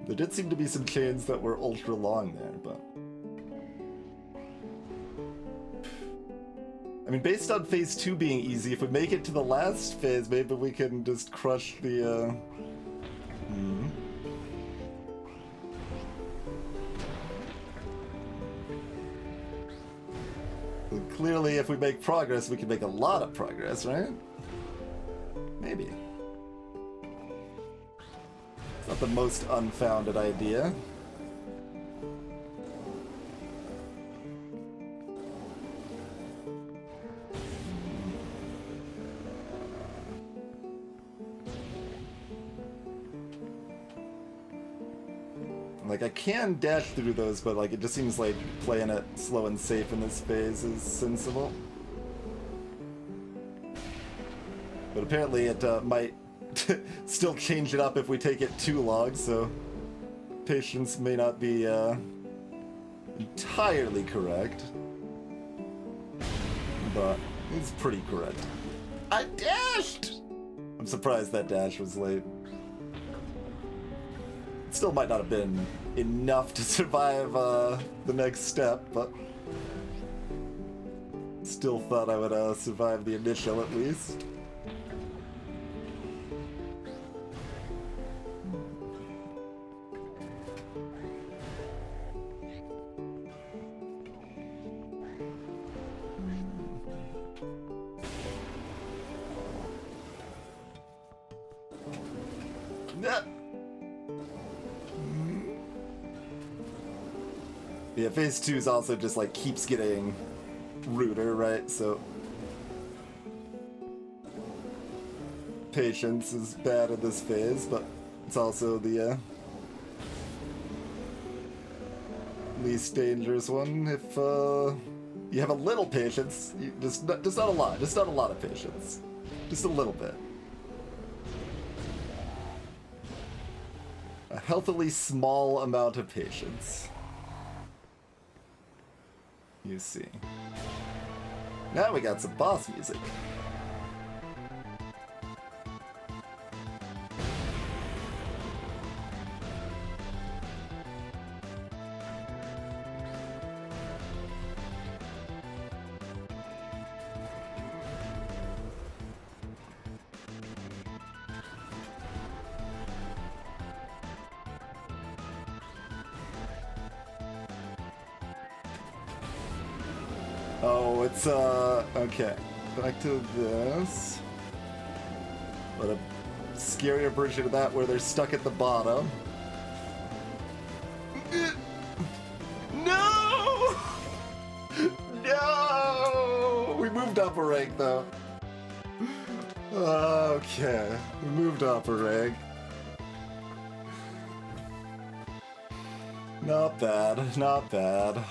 S1: There did seem to be some chains that were ultra long there, but... I mean, based on phase 2 being easy, if we make it to the last phase, maybe we can just crush the, Clearly, if we make progress, we can make a lot of progress, right? Maybe. It's not the most unfounded idea. Like, I can dash through those, but like it just seems like playing it slow and safe in this phase is sensible. But apparently it might still change it up if we take it too long, so patience may not be entirely correct. But it's pretty correct. I dashed! I'm surprised that dash was late. Still might not have been enough to survive the next step, but still thought I would survive the initial at least. Yeah, phase 2 is also just like keeps getting ruder, right? So patience is bad in this phase, but it's also the least dangerous one. If you have a little patience, just not a lot, just not a lot of patience, just a little bit. A healthily small amount of patience. You see. Now we got some boss music. Oh, it's, okay. Back to this. But a scarier version of that where they're stuck at the bottom. No! No! We moved up a rank, though. Okay. We moved up a rank. Not bad, not bad.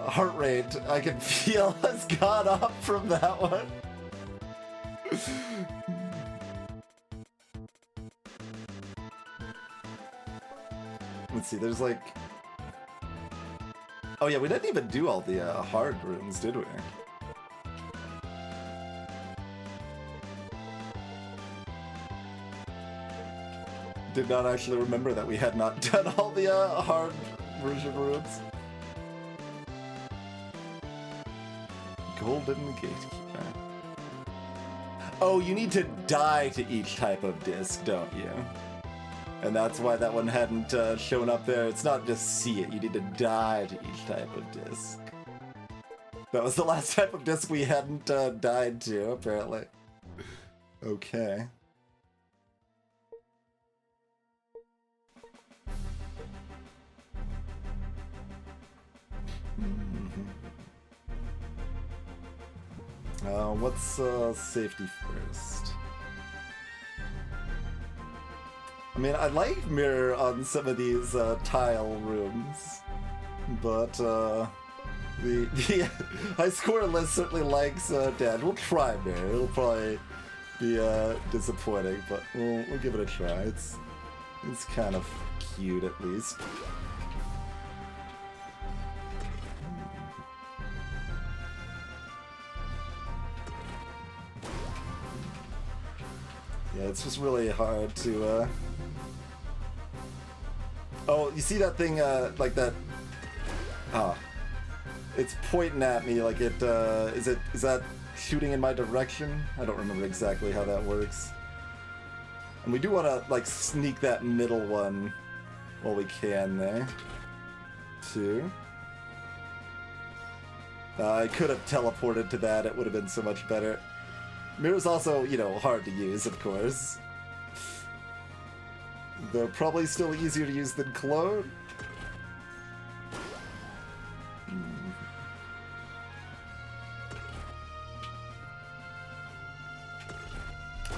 S1: Heart rate, I can feel, has gone up from that one. Let's see, there's like... Oh yeah, we didn't even do all the hard rooms, did we? Did not actually remember that we had not done all the hard version rooms. Golden Gatekeeper. Oh, you need to die to each type of disc, don't you? And that's why that one hadn't shown up there. It's not just see it, you need to die to each type of disc. That was the last type of disc we hadn't died to, apparently. Okay. What's safety first? I mean, I like mirror on some of these tile rooms, but the high score list certainly likes Dad. We'll try mirror. It'll probably be disappointing, but we'll give it a try. It's kind of cute at least. Yeah, it's just really hard to, Oh, you see that thing, like that... Ah. It's pointing at me like it, is that shooting in my direction? I don't remember exactly how that works. And we do want to, like, sneak that middle one while we can there. Too. I could have teleported to that, it would have been so much better. Mirror's also, you know, hard to use, of course. They're probably still easier to use than Clone.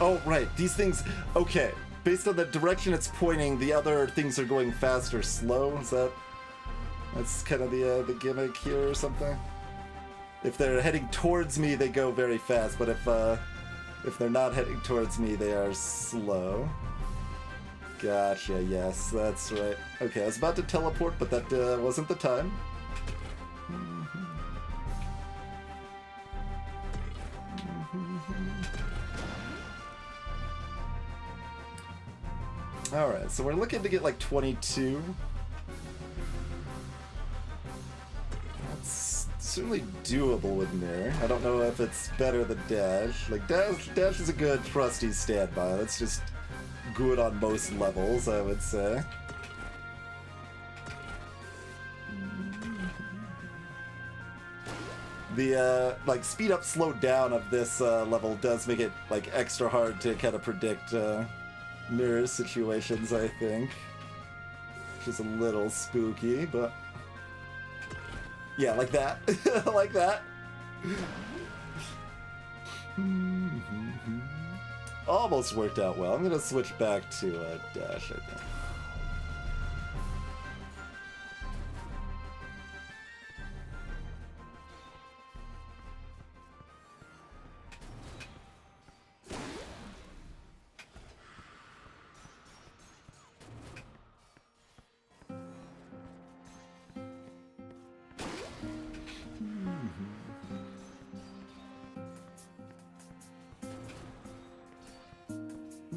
S1: Oh, right, these things... Okay, based on the direction it's pointing, the other things are going fast or slow? Is that... That's kind of the gimmick here or something? If they're heading towards me, they go very fast, but if they're not heading towards me, they are slow. Gotcha, yes, that's right. Okay, I was about to teleport, but that wasn't the time. Alright, so we're looking to get like 22. That's certainly doable with Mirror. I don't know if it's better than Dash. Like, Dash is a good trusty standby. That's just good on most levels, I would say. The, like, speed up, slow down of this level does make it, like, extra hard to kind of predict mirror situations, I think. Which is a little spooky, but... yeah, like that. Like that. Almost worked out well. I'm gonna switch back to Dash, I think.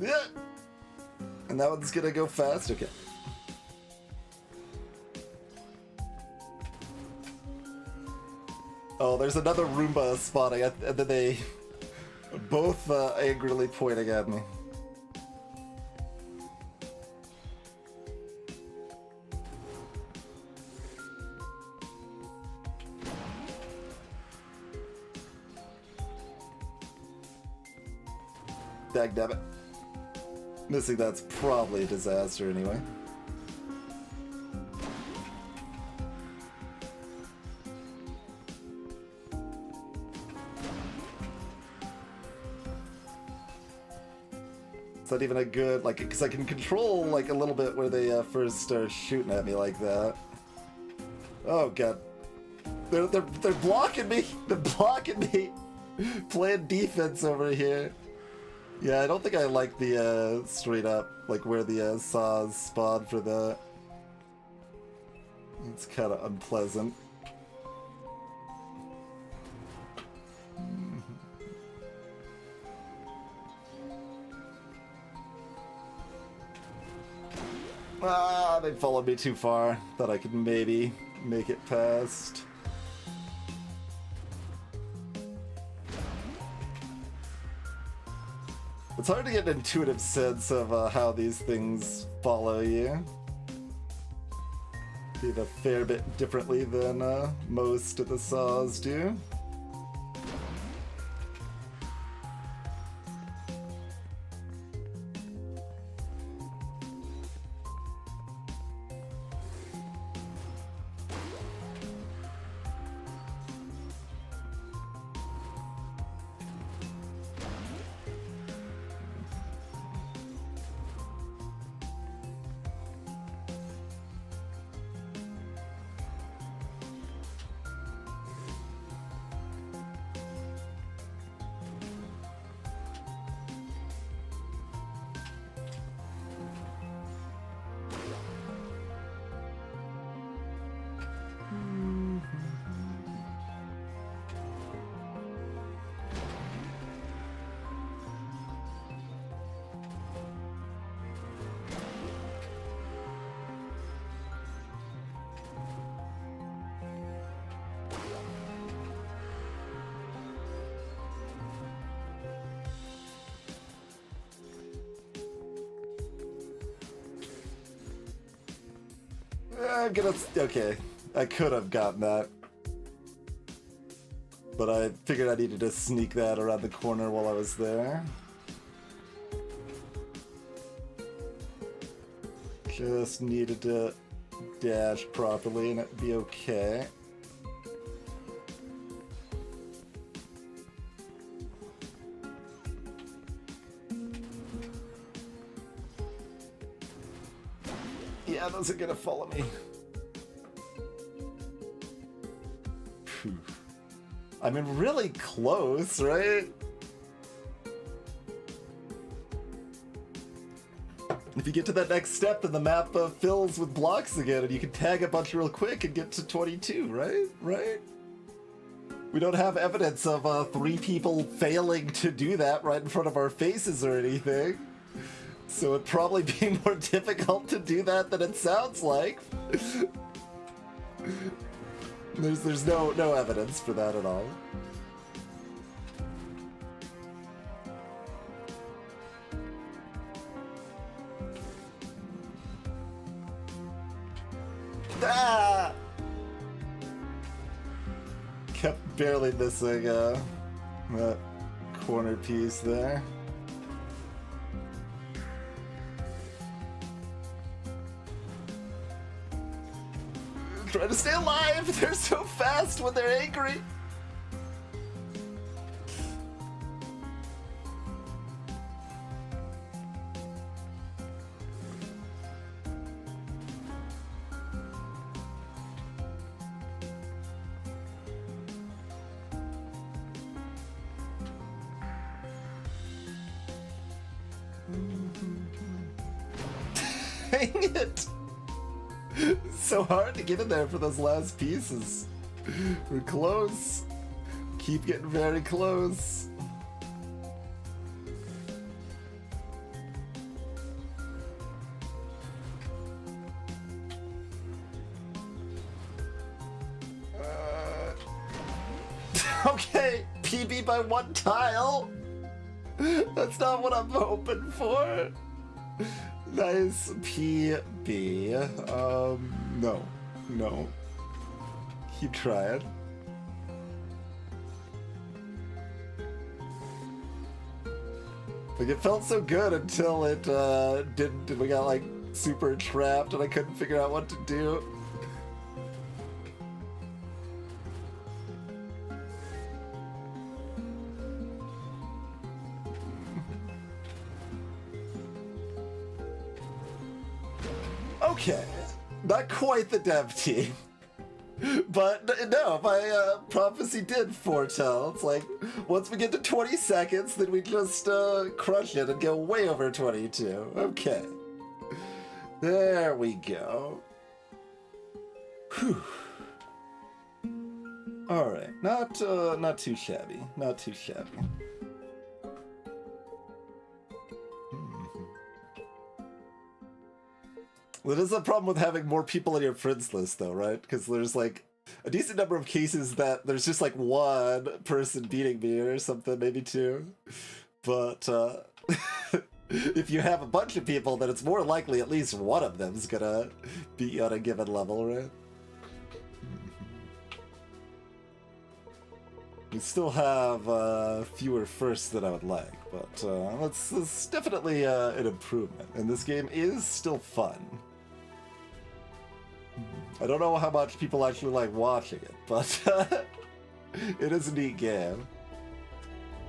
S1: Yeah. And that one's gonna go fast? Okay. Oh, there's another Roomba spotting, and then they both angrily pointing at me. Dagnabbit. Missing that's probably a disaster anyway. It's not even a good, like, because I can control, like, a little bit where they first start shooting at me like that. Oh, God. They're blocking me! They're blocking me! Playing defense over here. Yeah, I don't think I like the, straight up, like, where the, saws spawn for that. It's kind of unpleasant. Ah, they followed me too far. Thought I could maybe make it past. It's hard to get an intuitive sense of how these things follow you. Did a fair bit differently than most of the saws do. I'm gonna... okay, I could have gotten that. But I figured I needed to sneak that around the corner while I was there. Just needed to dash properly and it'd be okay. Yeah, those are gonna follow me. Phew. I mean, really close, right? If you get to that next step, then the map fills with blocks again, and you can tag a bunch real quick and get to 22, right? Right? We don't have evidence of 3 people failing to do that right in front of our faces or anything. So it'd probably be more difficult to do that than it sounds like. There's no evidence for that at all. Ah! Kept barely missing that corner piece there. Try to stay alive! They're so fast when they're angry! Dang it! So hard to get in there for those last pieces. We're close. Keep getting very close. Okay, PB by one tile. That's not what I'm hoping for. Nice PB. No. Keep trying. Like, it felt so good until it didn't, and we got like super trapped and I couldn't figure out what to do. Okay, not quite the dev team, but no, my prophecy did foretell. It's like, once we get to 20 seconds, then we just crush it and go way over 22. Okay, there we go. Whew. All right, not too shabby, not too shabby. Well, that is a problem with having more people in your friends list, though, right? Because there's like a decent number of cases that there's just like one person beating me or something, maybe two. But if you have a bunch of people, then it's more likely at least one of them's gonna beat you on a given level, right? We still have fewer firsts than I would like, but that's definitely an improvement. And this game is still fun. I don't know how much people actually like watching it, but it is a neat game.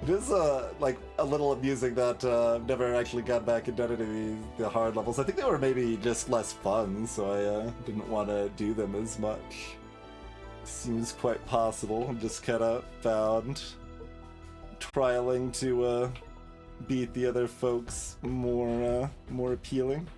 S1: It is like a little amusing that I've never actually got back and done any of the hard levels. I think they were maybe just less fun, so I didn't want to do them as much. Seems quite possible. I'm just kind of found trialing to beat the other folks more appealing.